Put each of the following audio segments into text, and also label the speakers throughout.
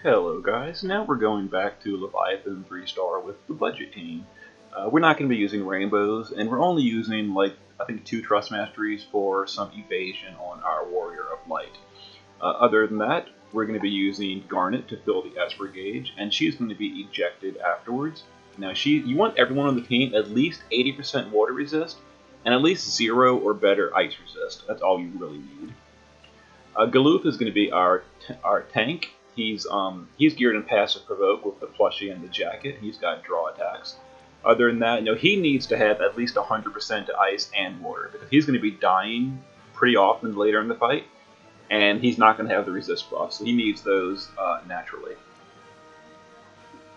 Speaker 1: Hello guys, now we're going back to Leviathan 3-star with the budget team. We're not going to be using rainbows, and we're only using, I think 2 trust masteries for some evasion on our Warrior of Light. Other than that, we're going to be using Garnet to fill the Esper gauge, and she's going to be ejected afterwards. Now, you want everyone on the team at least 80% water resist, and at least 0 or better ice resist. That's all you really need. Galoof is going to be our tank. He's geared in passive provoke with the plushie and the jacket. He's got draw attacks. Other than that, he needs to have at least 100% to ice and water because he's going to be dying pretty often later in the fight, and he's not going to have the resist buff, so he needs those naturally.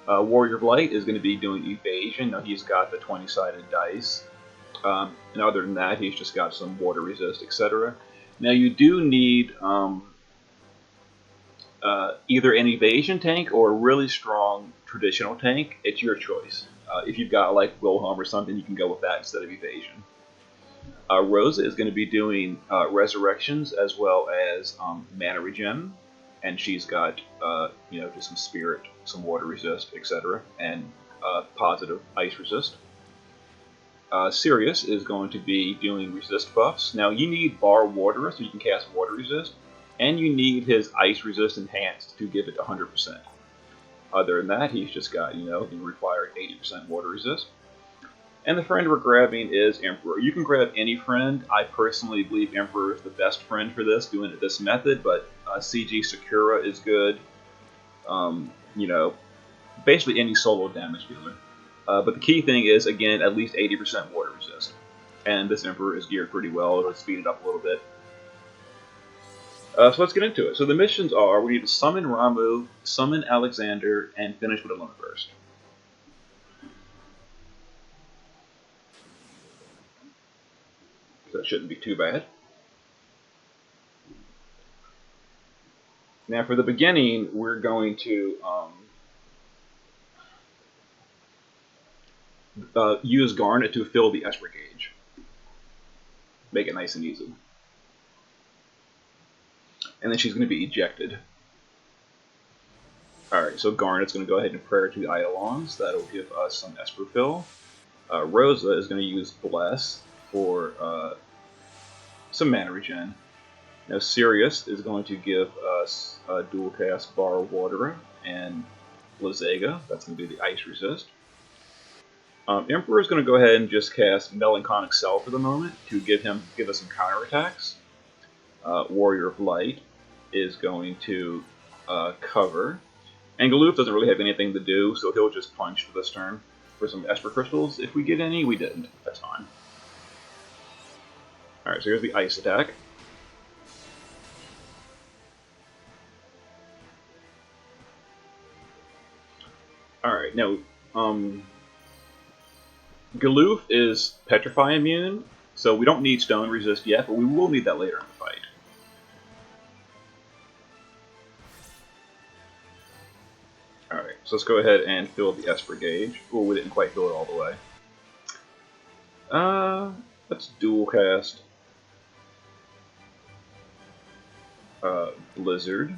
Speaker 1: Warrior of Light is going to be doing evasion. Now he's got the 20-sided dice, and other than that, he's just got some water resist, etc. Now you do need either an evasion tank or a really strong traditional tank. It's your choice. If you've got like Wilhelm or something, you can go with that instead of evasion. Rosa is going to be doing resurrections as well as mana regen, and she's got just some spirit, some water resist, etc., and positive ice resist. Sirius is going to be doing resist buffs. Now you need Bar Water so you can cast water resist, and you need his ice resist enhanced to give it 100%. Other than that, he's just got, the required 80% water resist. And the friend we're grabbing is Emperor. You can grab any friend. I personally believe Emperor is the best friend for this, doing it this method, but CG Sakura is good. Basically any solo damage dealer. But the key thing is, again, at least 80% water resist. And this Emperor is geared pretty well. It'll speed it up a little bit. So let's get into it. So the missions are, we need to summon Ramu, summon Alexander, and finish with a limit burst. So that shouldn't be too bad. Now for the beginning, we're going to use Garnet to fill the Esper gauge. Make it nice and easy. And then she's going to be ejected. Alright, so Garnet's going to go ahead and prayer to the Eidolons. That'll give us some Esper fill. Rosa is going to use Bless for some mana regen. Now Sirius is going to give us dual cast Bar Water and Blazega. That's going to be the ice resist. Emperor is going to go ahead and just cast Melancholic Cell for the moment to give us some counterattacks. Warrior of Light is going to cover. And Galoof doesn't really have anything to do, so he'll just punch for this turn for some Esper Crystals. If we get any, we didn't. That's fine. Alright, so here's the ice attack. Alright, now, Galoof is Petrify immune, so we don't need Stone Resist yet, but we will need that later in the fight. Alright, so let's go ahead and fill the Esper gauge. Oh, we didn't quite fill it all the way. Let's dual cast Blizzard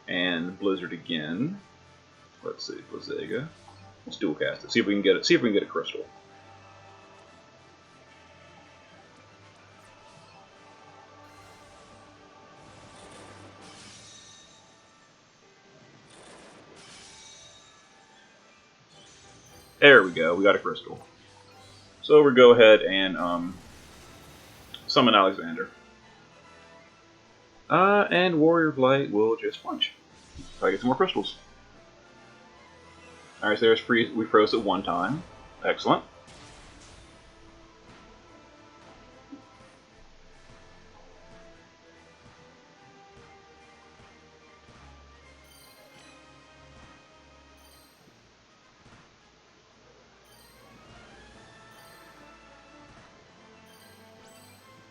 Speaker 1: and Blizzard again. Let's see, Blazega. Let's dual cast it. See if we can get it. See if we can get a crystal. There we go. We got a crystal. So we'll go ahead and summon Alexander. And Warrior of Light will just punch. Try to get some more crystals. Alright, so there's freeze. We froze it one time. Excellent.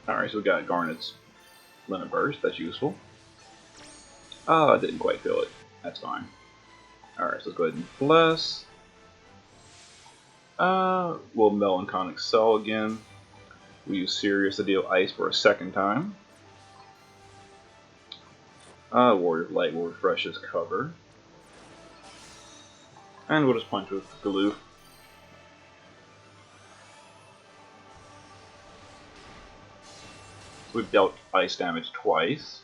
Speaker 1: Alright, so we got Garnet's Limit Burst. That's useful. I didn't quite feel it. That's fine. Alright, so let's go ahead and Bless. We'll Melancholic Cell again. We use Sirius to deal ice for a second time. Warrior of Light will refresh his cover. And we'll just punch with Galoof. We've dealt ice damage twice.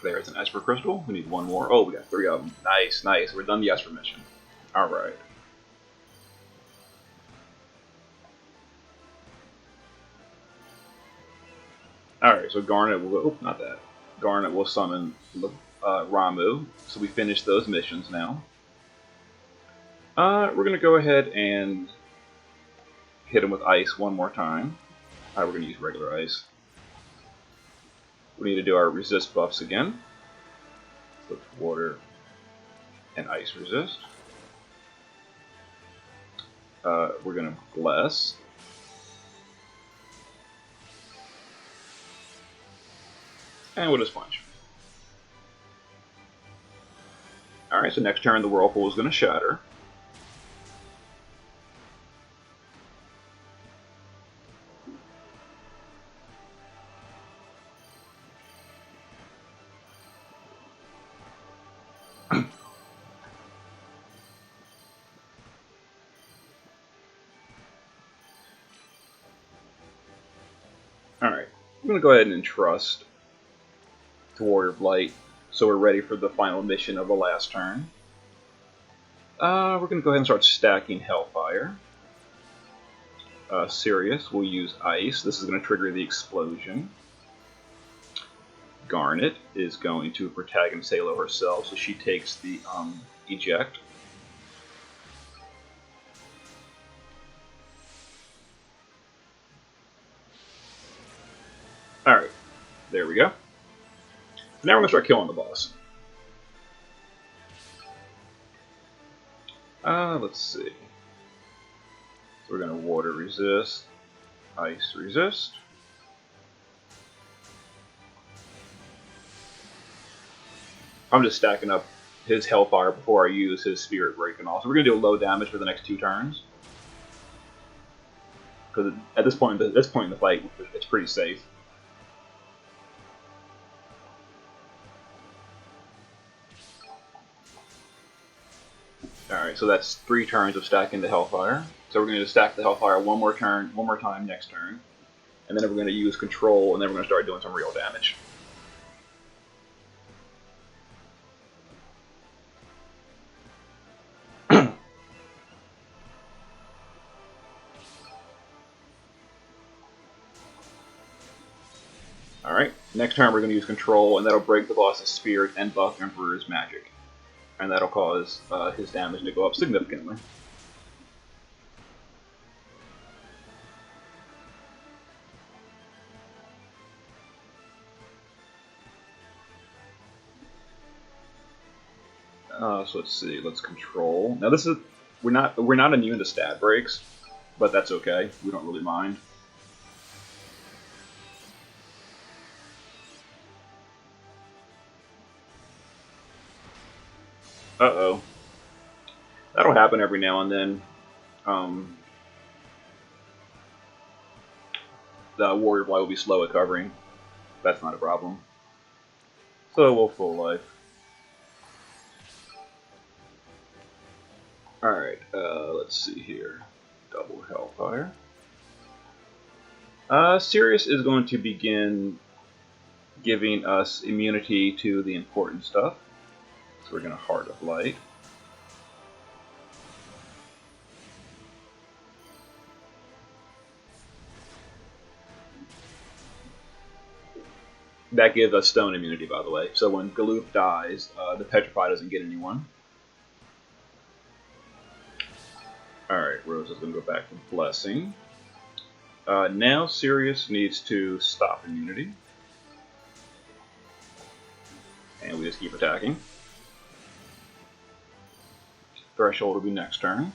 Speaker 1: There's an Esper Crystal. We need one more. Oh, we got 3 of them. Nice, nice. We're done the Esper mission. Alright. Alright, so Garnet will... Oh, not that. Garnet will summon Ramu. So we finished those missions now. We're going to go ahead and hit him with ice one more time. Alright, we're going to use regular ice. We need to do our resist buffs again. So it's water and ice resist. We're going to bless. And we'll just punch. Alright, so next turn the Whirlpool is going to shatter. Alright, I'm going to go ahead and entrust to Warrior of Light, so we're ready for the final mission of the last turn. We're going to go ahead and start stacking Hellfire. Sirius will use Ice. This is going to trigger the explosion. Garnet is going to protagonist Halo herself, so she takes the eject. Alright, there we go. Now we're going to start killing the boss. Let's see. So we're going to water resist, ice resist. I'm just stacking up his Hellfire before I use his Spirit Break and all. So we're going to do low damage for the next 2 turns. Because at this point in the fight, it's pretty safe. Alright, so that's 3 turns of stacking the Hellfire. So we're going to stack the Hellfire one more time next turn. And then we're going to use Control, and then we're going to start doing some real damage. Alright, next turn we're going to use Control, and that'll break the boss's Spirit and buff Emperor's magic. And that'll cause his damage to go up significantly. So let's see. Let's Control. Now this is we're not immune to stat breaks, but that's okay. We don't really mind. Uh-oh. That'll happen every now and then. The Warrior of Light will be slow at covering. That's not a problem. So we'll full life. Alright, let's see here. Double Hellfire. Sirius is going to begin giving us immunity to the important stuff. So we're going to Heart of Light. That gives us stone immunity, by the way. So when Galoof dies, the Petrify doesn't get anyone. Alright, Rose is going to go back to Blessing. Now Sirius needs to stop immunity. And we just keep attacking. Threshold will be next turn.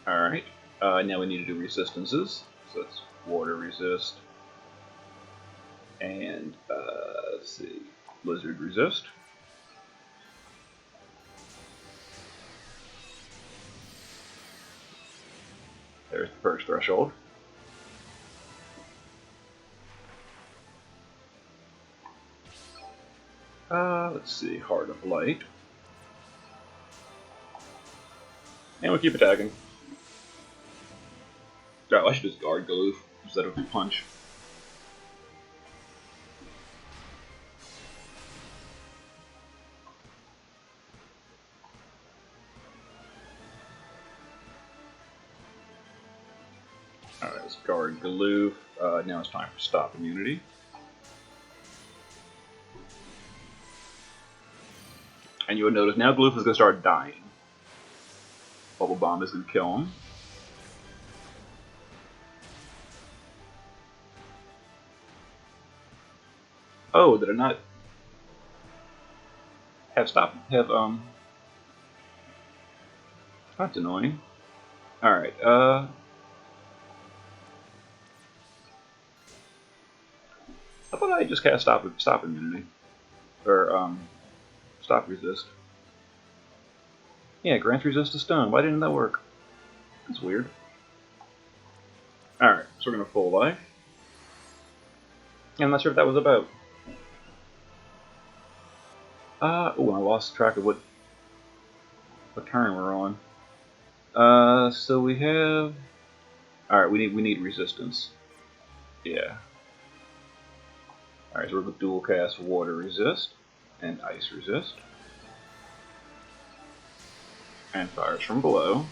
Speaker 1: Alright, now we need to do resistances. So it's water resist And let's see, Blizzard resist. There's the first threshold. Let's see, Heart of Light. And we keep attacking. Oh, I should just guard Galoof instead of punch. Alright, let's guard Galoof. Now it's time for stop immunity. And you would notice now Galoof is going to start dying. Bubble Bomb is going to kill him. Oh, did I not that's annoying. Alright, I thought I just cast stop immunity. Or, stop resist. Yeah, grants resist to stun. Why didn't that work? That's weird. Alright, so we're gonna full life. I'm not sure what that was about. Oh, I lost track of what turn we're on. So we have. Alright, we need resistance. Yeah. Alright, so we're gonna dual cast water resist and ice resist. And fires from below.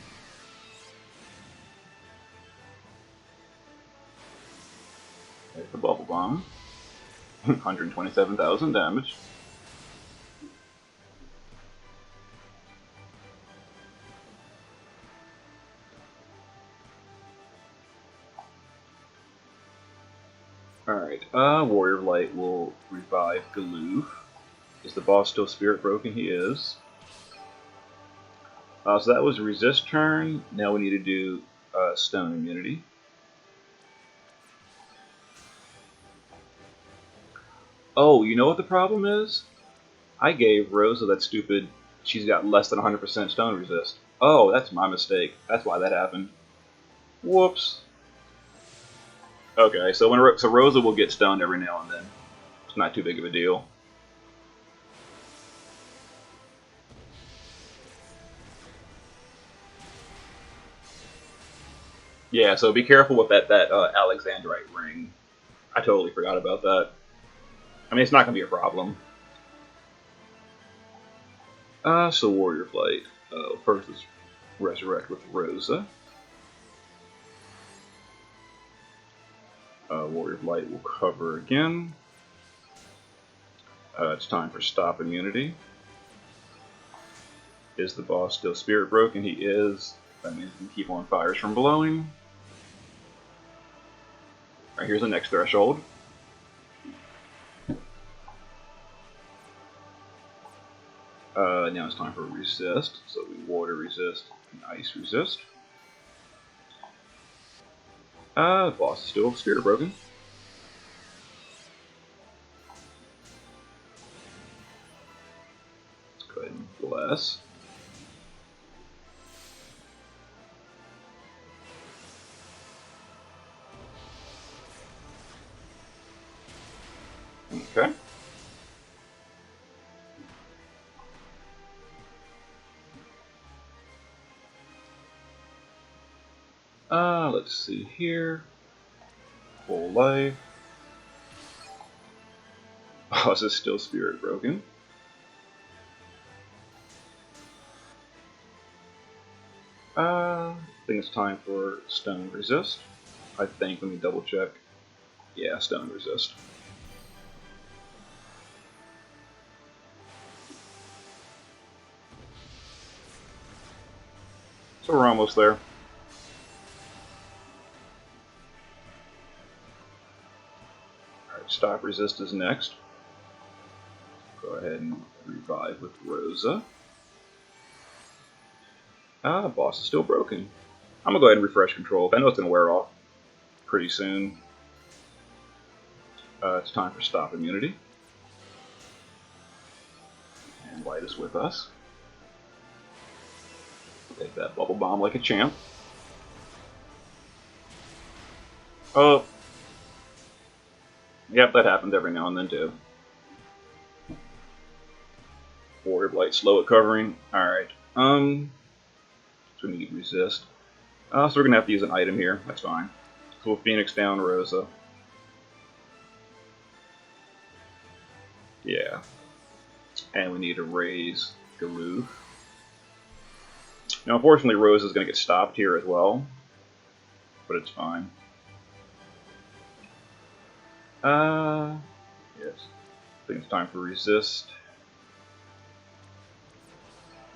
Speaker 1: There's the bubble bomb. 127,000 damage. Alright, Warrior of Light will revive Galoof. Is the boss still spirit broken? He is. So that was a resist turn. Now we need to do stone immunity. Oh, you know what the problem is? I gave Rosa that stupid, she's got less than 100% stone resist. Oh, that's my mistake. That's why that happened. Whoops. Okay, so Rosa will get stoned every now and then. It's not too big of a deal. Yeah, so be careful with that Alexandrite ring. I totally forgot about that. I mean, it's not going to be a problem. So Warrior Flight. First is Resurrect with Rosa. Warrior of Light will cover again. It's time for Stop Immunity. Is the boss still spirit broken? He is. That means he can keep on fires from below him. Alright, here's the next threshold. Now it's time for resist. So we water resist and ice resist. The boss is still spirit broken. Let's go ahead and bless. Okay. Let's see here. Full life. Boss is still spirit broken. I think it's time for stone resist. I think, let me double check. Yeah, stone resist. So we're almost there. Alright, stop resist is next. Go ahead and revive with Rosa. Boss is still broken. I'm gonna go ahead and refresh control. I know it's gonna wear off pretty soon. It's time for stop immunity. And Light is with us. Take that bubble bomb like a champ. Oh. Yep, that happens every now and then too. Warrior Blight slow at covering. Alright. So we need resist. So we're gonna have to use an item here. That's fine. So we'll Phoenix down Rosa. Yeah. And we need to raise Galoof. Now, unfortunately, Rosa is going to get stopped here as well, but it's fine. Yes. I think it's time for resist.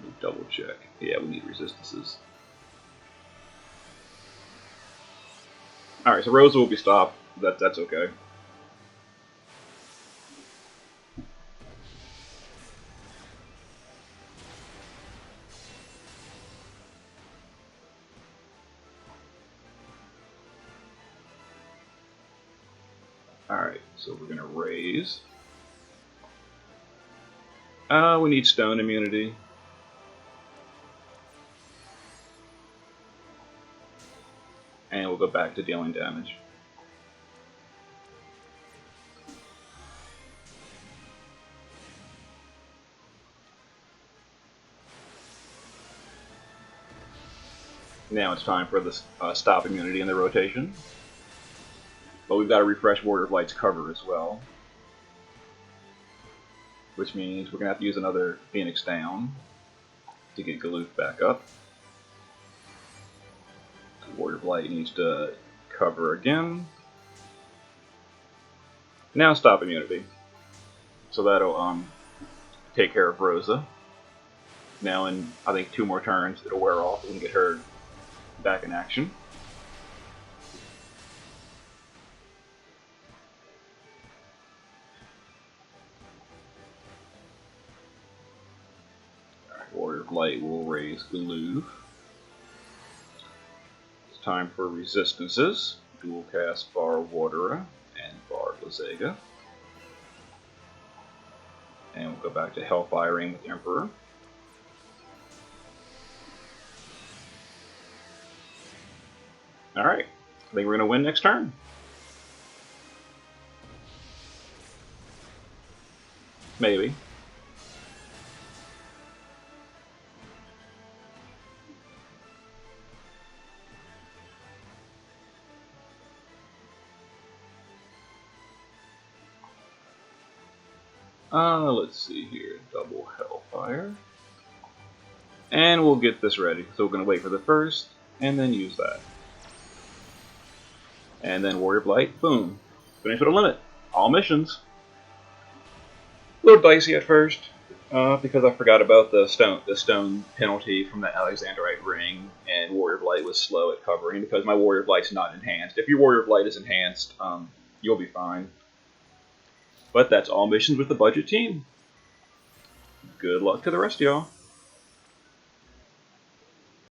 Speaker 1: Let me double check. Yeah, we need resistances. Alright, so Rosa will be stopped. That's okay. Alright, so we're going to raise. We need stone immunity. And we'll go back to dealing damage. Now it's time for the stop immunity in the rotation. But we've got to refresh Warrior of Light's cover as well. Which means we're going to have to use another Phoenix down to get Galoof back up. Warrior of Light needs to cover again. Now stop immunity. So that'll take care of Rosa. Now in, I think, 2 more turns, it'll wear off and we can get her back in action. Warrior of Light will raise Galoof. It's time for resistances. Dual cast Bar Watera and Bar Lazega. And we'll go back to Hellfiring with Emperor. Alright, I think we're going to win next turn. Maybe. Let's see here. Double Hellfire. And we'll get this ready. So we're going to wait for the first, and then use that. And then Warrior Blight, boom. Finish with a limit. All missions. A little dicey at first, because I forgot about the stone penalty from the Alexandrite ring, and Warrior Blight was slow at covering because my Warrior Blight's not enhanced. If your Warrior Blight is enhanced, you'll be fine. But that's all missions with the budget team. Good luck to the rest of y'all.